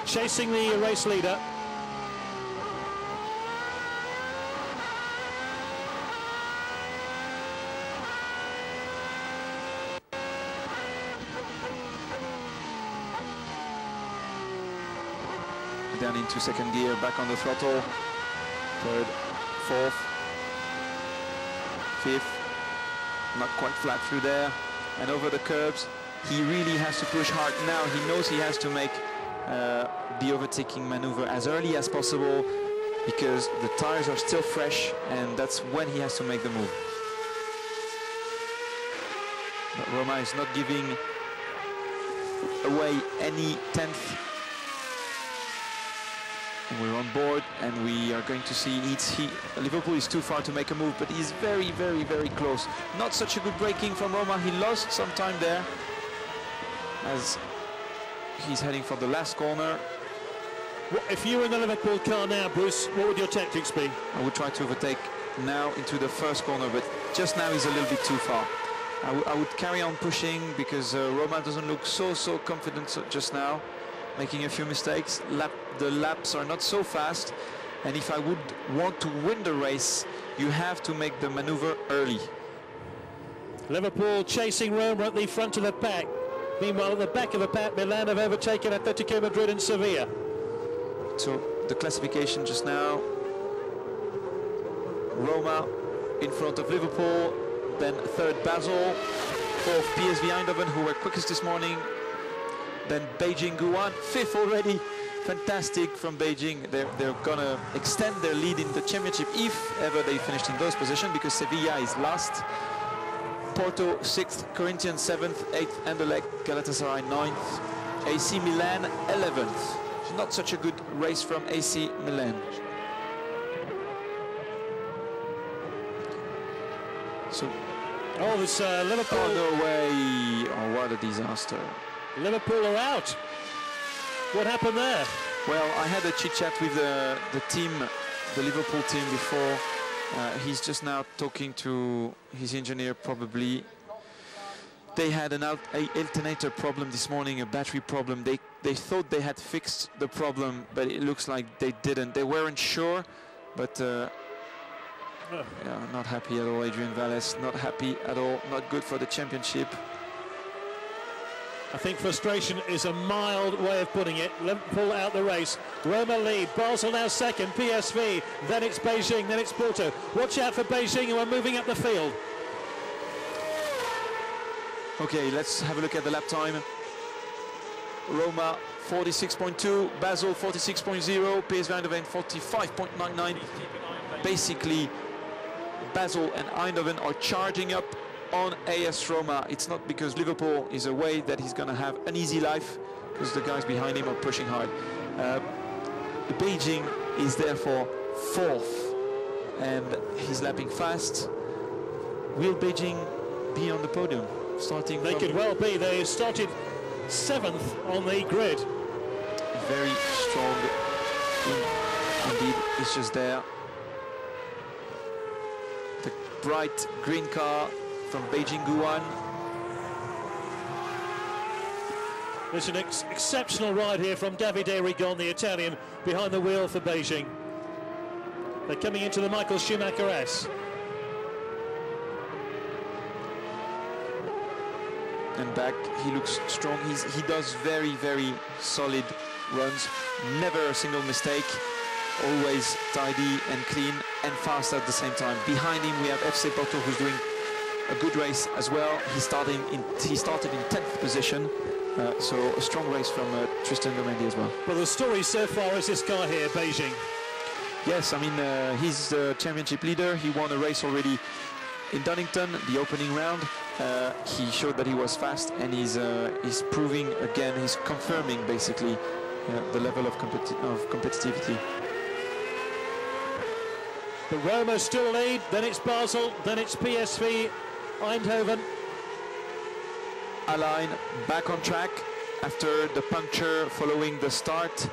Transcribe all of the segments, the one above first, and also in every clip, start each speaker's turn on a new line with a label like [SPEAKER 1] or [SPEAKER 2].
[SPEAKER 1] chasing the race leader.
[SPEAKER 2] Down into second gear, back on the throttle. Third, fourth, fifth. Not quite flat through there. And over the curbs, he really has to push hard now. He knows he has to make the overtaking maneuver as early as possible because the tires are still fresh, and that's when he has to make the move. But Roma is not giving away any 10th. And we're on board, and we are going to see Liverpool is too far to make a move, but he's very, very, very close. Not such a good braking from Roma. He lost some time there as he's heading for the last corner.
[SPEAKER 1] If you were in the Liverpool car now, Bruce, what would your tactics be?
[SPEAKER 2] I would try to overtake now into the first corner, but just now he's a little bit too far. I would carry on pushing because Roma doesn't look so confident just now, making a few mistakes. The laps are not so fast, and if I would want to win the race, you have to make the maneuver early.
[SPEAKER 1] Liverpool chasing Roma at the front of the pack. Meanwhile, at the back of the pack, Milan have overtaken Atletico Madrid and Sevilla.
[SPEAKER 2] So the classification just now: Roma in front of Liverpool, then third Basel, fourth PSV Eindhoven, who were quickest this morning, then Beijing Guan, fifth already. Fantastic from Beijing. They're gonna extend their lead in the championship if ever they finished in those positions, because Sevilla is last, Porto 6th, Corinthians 7th, 8th Anderlecht, Galatasaray 9th, AC Milan 11th. Not such a good race from AC Milan. So,
[SPEAKER 1] oh, this Liverpool.
[SPEAKER 2] Oh, no way! Oh, what a disaster!
[SPEAKER 1] Liverpool are out. What happened there?
[SPEAKER 2] Well, I had a chit-chat with the team, the Liverpool team, before. He's just now talking to his engineer, probably. They had an alternator problem this morning, a battery problem. They thought they had fixed the problem, but it looks like they didn't. They weren't sure, but yeah, not happy at all. Adrian Valles, not happy at all. Not good for the championship.
[SPEAKER 1] I think frustration is a mild way of putting it. Liverpool out the race. Roma lead. Basel now second. PSV. Then it's Beijing. Then it's Porto. Watch out for Beijing, who are moving up the field.
[SPEAKER 2] Okay, let's have a look at the lap time. Roma 46.2, Basel 46.0, PSV Eindhoven 45.99. Basically, Basel and Eindhoven are charging up on AS Roma. It's not because Liverpool is away that he's going to have an easy life, because the guys behind him are pushing hard. Beijing is therefore fourth, and he's lapping fast. Will Beijing be on the podium? Starting
[SPEAKER 1] they could well be. They started 7th on the grid.
[SPEAKER 2] Very strong indeed. It's just there. The bright green car from Beijing Guan.
[SPEAKER 1] There's an exceptional ride here from Davide Rigon, the Italian, behind the wheel for Beijing. They're coming into the Michael Schumacher S.
[SPEAKER 2] And back, he looks strong. He does very, very solid runs. Never a single mistake. Always tidy and clean and fast at the same time. Behind him, we have FC Porto, who's doing a good race as well. He started in 10th position. So a strong race from Tristan Gomendi as well.
[SPEAKER 1] Well, the story so far is this guy here, Beijing.
[SPEAKER 2] Yes, I mean, he's the championship leader. He won a race already in Donington, the opening round. He showed that he was fast, and he's proving again, he's confirming basically the level of competitivity.
[SPEAKER 1] The Roma still lead, then it's Basel, then it's PSV Eindhoven.
[SPEAKER 2] Alain back on track after the puncture following the start.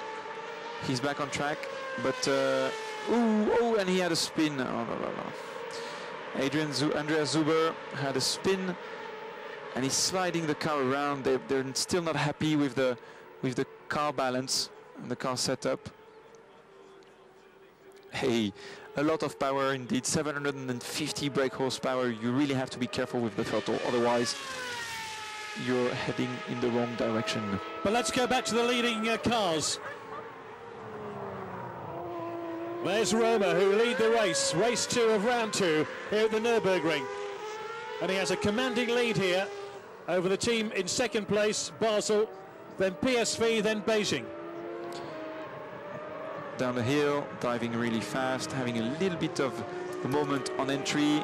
[SPEAKER 2] He's back on track, but and he had a spin. Oh, no. Andreas Zuber had a spin, and he's sliding the car around. They're still not happy with the car balance. and the car setup. Hey, a lot of power indeed, 750 brake horsepower. You really have to be careful with the throttle, otherwise you're heading in the wrong direction.
[SPEAKER 1] But let's go back to the leading cars. There's Roma, who lead the race, race 2 of round 2 here at the Nurburgring. And he has a commanding lead here over the team in second place, Basel, then PSV, then Beijing.
[SPEAKER 2] Down the hill, diving really fast, having a little bit of a moment on entry.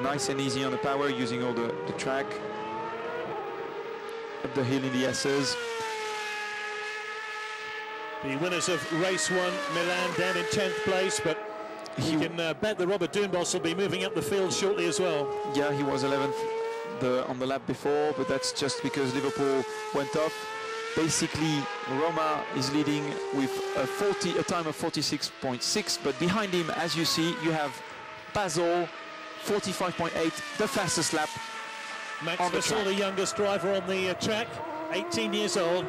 [SPEAKER 2] Nice and easy on the power, using all the track. Up the hill in the S's.
[SPEAKER 1] The winners of race 1, Milan, down in 10th place, but you can bet that Robert Doornbos will be moving up the field shortly as well.
[SPEAKER 2] Yeah, he was 11th on the lap before, but that's just because Liverpool went off. Basically, Roma is leading with a time of 46.6, but behind him, as you see, you have Basel, 45.8, the fastest lap
[SPEAKER 1] Max
[SPEAKER 2] on the track.
[SPEAKER 1] the youngest driver on the track, 18 years old.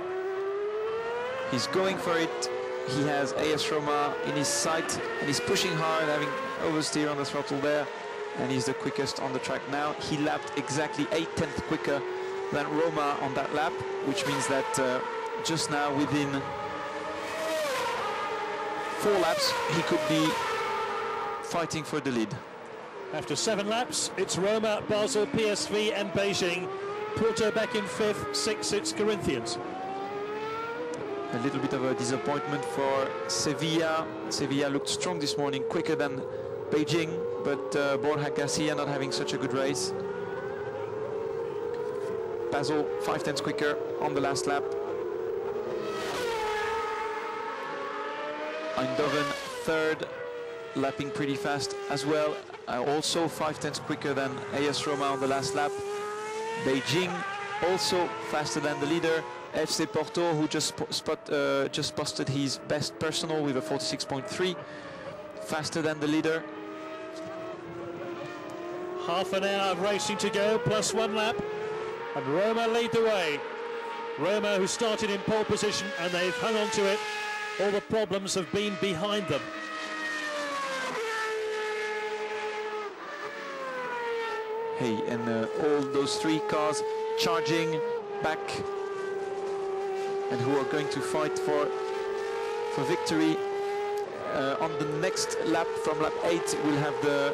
[SPEAKER 2] He's going for it. He has AS Roma in his sight, and he's pushing hard, having oversteer on the throttle there, and he's the quickest on the track now. He lapped exactly 8/10 quicker than Roma on that lap, which means that just now, within 4 laps, he could be fighting for the lead.
[SPEAKER 1] After 7 laps, it's Roma, Basel, PSV and Beijing. Porto back in 5th, 6th it's Corinthians.
[SPEAKER 2] A little bit of a disappointment for Sevilla. Sevilla looked strong this morning, quicker than Beijing, but Borja Garcia not having such a good race. Basel 5/10 quicker on the last lap. Eindhoven 3rd, lapping pretty fast as well. Also 5/10 quicker than AS Roma on the last lap. Beijing also faster than the leader. FC Porto, who just posted his best personal with a 46.3, faster than the leader.
[SPEAKER 1] Half an hour of racing to go, plus 1 lap, and Roma lead the way. Roma, who started in pole position, and they've hung on to it. All the problems have been behind them.
[SPEAKER 2] Hey, and all those 3 cars charging back, and who are going to fight for victory. On the next lap, from lap 8, we'll have the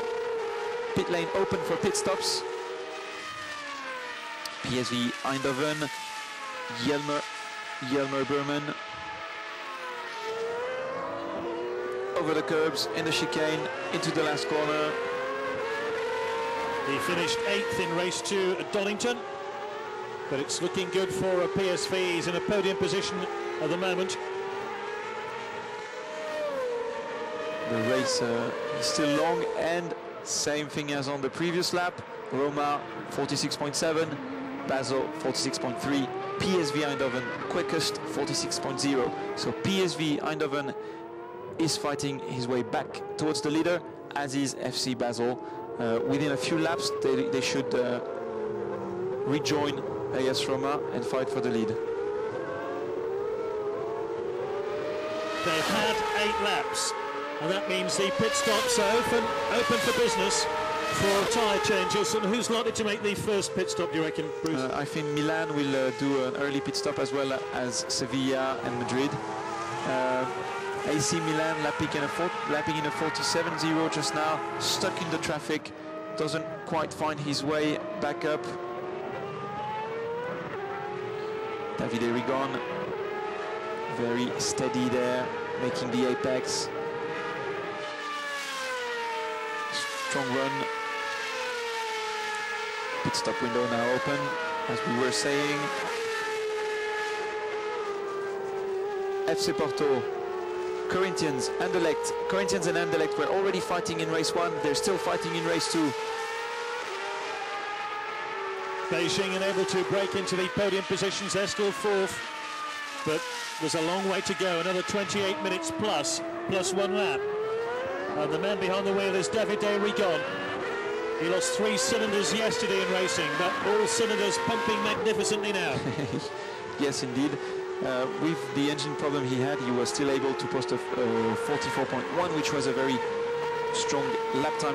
[SPEAKER 2] pit lane open for pit stops. PSV Eindhoven, Jelmer Berman. Over the curbs, in the chicane, into the last corner.
[SPEAKER 1] He finished 8th in race 2 at Donington, but it's looking good for PSV. He's in a podium position at the moment.
[SPEAKER 2] The race is still long, and same thing as on the previous lap. Roma 46.7, Basel 46.3, PSV Eindhoven quickest 46.0. So PSV Eindhoven is fighting his way back towards the leader, as is FC Basel. Within a few laps, they should rejoin AS Roma and fight for the lead.
[SPEAKER 1] They've had 8 laps, and that means the pit stops are open for business for tyre changes. And who's likely to make the first pit stop, do you reckon, Bruce?
[SPEAKER 2] I think Milan will do an early pit stop, as well as Sevilla and Madrid. AC Milan lapping in a 47.0 just now, stuck in the traffic, doesn't quite find his way back up. Davide Rigon, very steady there, making the apex. Strong run. Pit stop window now open, as we were saying. FC Porto, Corinthians and Anderlecht were already fighting in race 1. They're still fighting in race 2.
[SPEAKER 1] Beijing unable to break into the podium positions. They're still 4th, but there's a long way to go. Another 28 minutes plus 1 lap. And the man behind the wheel is Davide Rigon. He lost 3 cylinders yesterday in racing, but all cylinders pumping magnificently now.
[SPEAKER 2] Yes, indeed. With the engine problem he had, he was still able to post a 44.1, which was a very strong lap time.